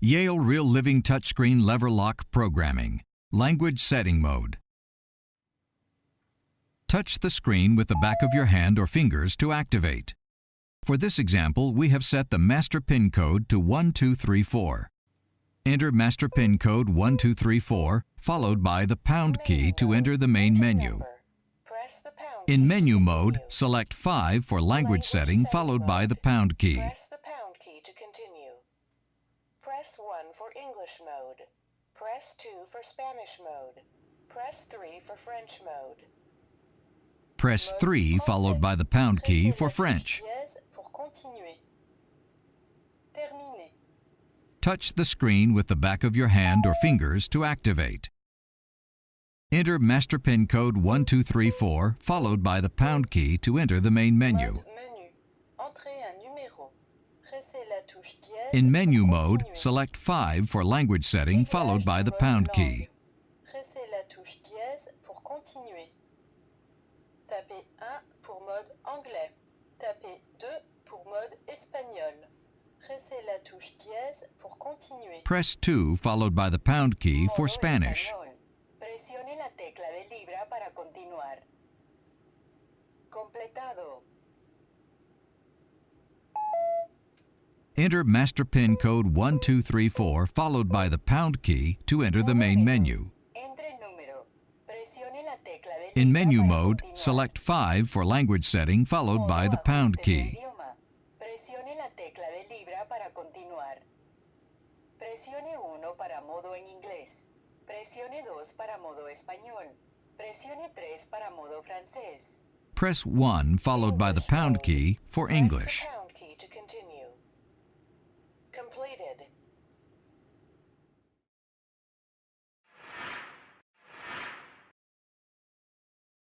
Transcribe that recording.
Yale Real Living Touchscreen Lever Lock Programming. Language Setting Mode. Touch the screen with the back of your hand or fingers to activate. For this example, we have set the master PIN code to 1234. Enter master PIN code 1234, followed by the pound key to enter the main menu. In menu mode, select 5 for language setting, followed by the pound key. Press the pound key to continue. Press 1 for English mode. Press 2 for Spanish mode. Press 3 for French mode. Press 3 followed by the pound key for French. Touch the screen with the back of your hand or fingers to activate. Enter master PIN code 1234, followed by the pound key to enter the main menu. In menu mode, select 5 for language setting, followed by the pound key. Tapez 1 pour mode anglais. Tapez 2 pour mode espagnol. Pressez la touche dièse pour continuer. Press 2 followed by the pound key for Spanish. Presione la tecla de libra para continuar. Completado. Enter master PIN code 1234 followed by the pound key to enter the main menu. In menu mode, select 5 for language setting, followed by the pound key. Presione la tecla de libra para continuar. Presione 1 para modo en inglés. Presione 2 para modo español. Presione 3 para modo francés. Press 1 followed by the pound key for English. Press the pound key to continue. Completed.